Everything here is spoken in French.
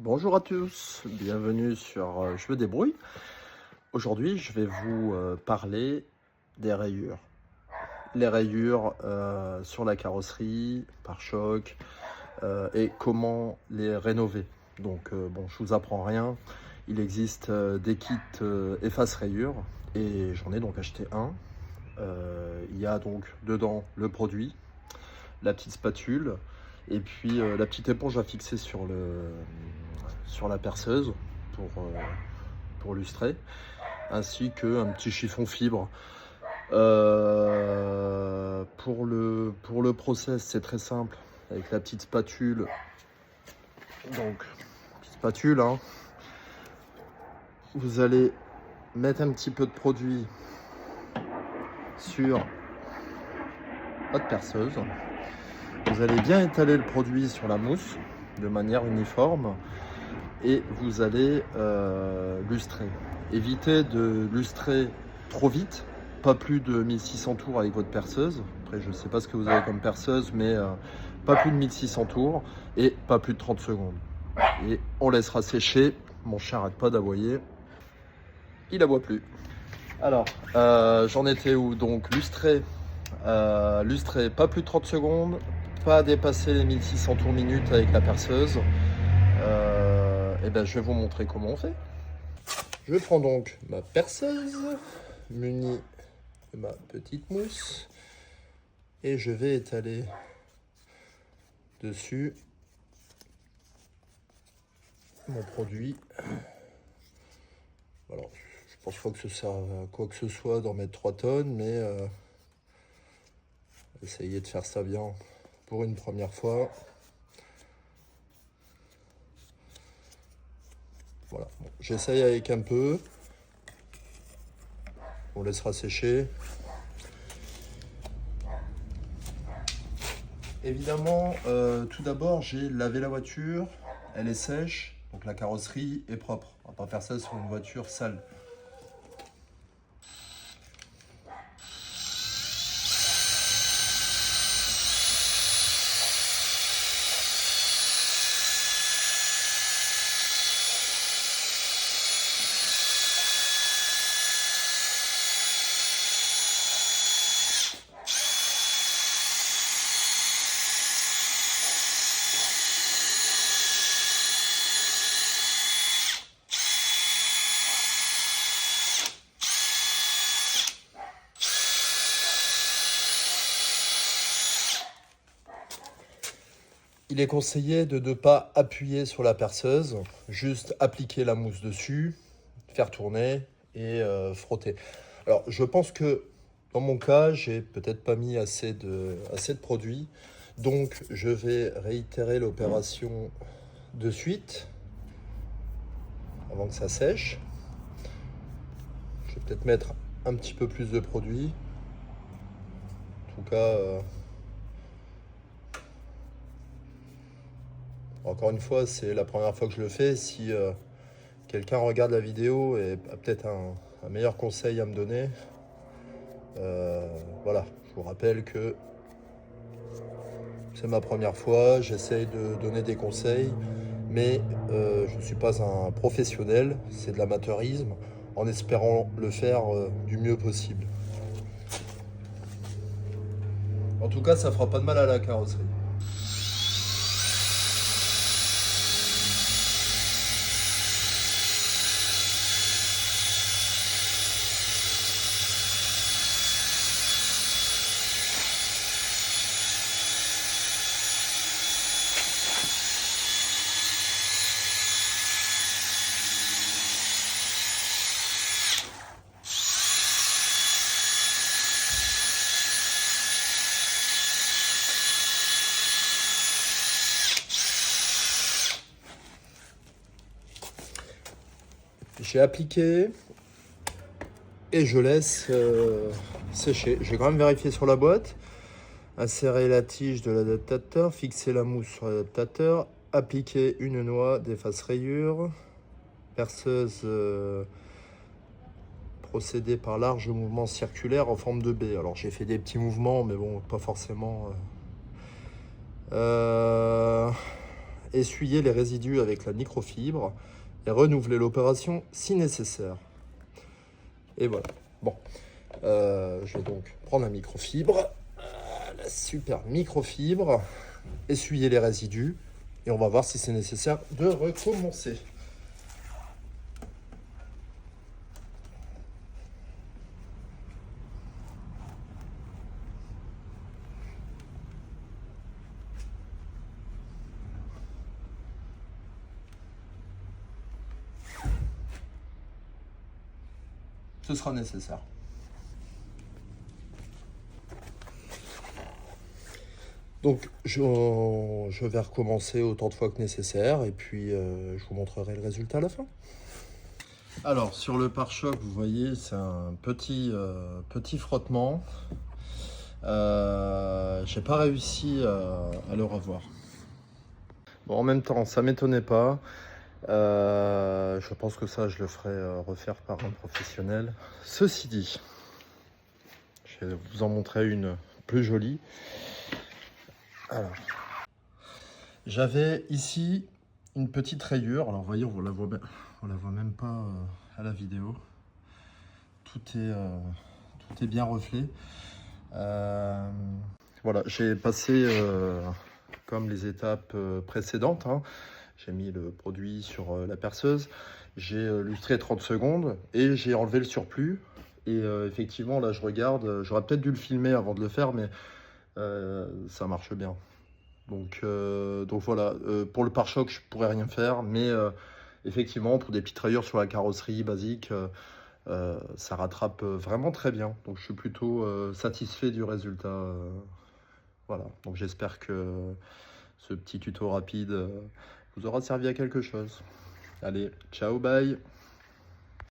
Bonjour à tous, bienvenue sur Je me débrouille. Aujourd'hui, je vais vous parler des rayures. Les rayures sur la carrosserie, pare-choc, et comment les rénover. Donc, bon, je vous apprends rien. Il existe des kits efface-rayures et j'en ai donc acheté un. Il y a donc dedans le produit, la petite spatule et puis la petite éponge à fixer sur la perceuse pour lustrer, ainsi qu'un petit chiffon fibre. Pour le process, c'est très simple. Avec la petite spatule, donc petite spatule, hein, vous allez mettre un petit peu de produit sur votre perceuse. Vous allez bien étaler le produit sur la mousse de manière uniforme et vous allez lustrer. Évitez de lustrer trop vite, pas plus de 1600 tours avec votre perceuse. Après, je ne sais pas ce que vous avez comme perceuse, mais pas plus de 1600 tours et pas plus de 30 secondes. Et on laissera sécher. Mon chat n'arrête pas d'aboyer. Il aboie plus. Alors, j'en étais où? Donc, lustrer pas plus de 30 secondes, pas dépasser les 1600 tours minutes avec la perceuse. Et ben, je vais vous montrer comment on fait. Je prends donc ma perceuse munie de ma petite mousse et je vais étaler dessus mon produit. Alors, je pense pas que ça serve à quoi que ce soit d'en mettre 3 tonnes, mais essayez de faire ça bien pour une première fois. Voilà, bon, j'essaye avec un peu. On laissera sécher. Évidemment, tout d'abord, j'ai lavé la voiture. Elle est sèche, donc la carrosserie est propre. On va pas faire ça sur une voiture sale. Il est conseillé de ne pas appuyer sur la perceuse, juste appliquer la mousse dessus, faire tourner et frotter. Alors, je pense que dans mon cas, j'ai peut-être pas mis assez de produit, donc je vais réitérer l'opération de suite avant que ça sèche. Je vais peut-être mettre un petit peu plus de produit. En tout cas, encore une fois, c'est la première fois que je le fais. Si quelqu'un regarde la vidéo et a peut-être un meilleur conseil à me donner, voilà, je vous rappelle que c'est ma première fois, j'essaye de donner des conseils, mais je ne suis pas un professionnel, c'est de l'amateurisme, en espérant le faire du mieux possible. En tout cas, ça fera pas de mal à la carrosserie. J'ai appliqué et je laisse sécher. J'ai quand même vérifié sur la boîte. Insérer la tige de l'adaptateur, fixer la mousse sur l'adaptateur, appliquer une noix d'efface-rayure, perceuse procéder par larges mouvements circulaires en forme de baie. Alors j'ai fait des petits mouvements, mais bon, pas forcément. essuyez les résidus avec la microfibre et renouvelez l'opération si nécessaire. Et voilà. Bon, je vais donc prendre la microfibre, la super microfibre, essuyer les résidus et on va voir si c'est nécessaire de recommencer. Ce sera nécessaire. Donc je vais recommencer autant de fois que nécessaire et puis je vous montrerai le résultat à la fin. Alors sur le pare-choc, vous voyez, c'est un petit frottement. J'ai pas réussi à le revoir. Bon, en même temps, ça m'étonnait pas. Je pense que ça, je le ferai refaire par un professionnel. Ceci dit, je vais vous en montrer une plus jolie. Alors, j'avais ici une petite rayure. Alors, vous voyez, on la voit même pas à la vidéo. Tout est bien reflet. Voilà, j'ai passé comme les étapes précédentes. Hein. J'ai mis le produit sur la perceuse, j'ai lustré 30 secondes et j'ai enlevé le surplus. Et effectivement, là, je regarde, j'aurais peut-être dû le filmer avant de le faire, mais ça marche bien. Donc voilà, pour le pare-choc, je pourrais rien faire, mais effectivement, pour des petites rayures sur la carrosserie basique, ça rattrape vraiment très bien. Donc je suis plutôt satisfait du résultat. Voilà, donc j'espère que ce petit tuto rapide vous aura servi à quelque chose. Allez, ciao, bye!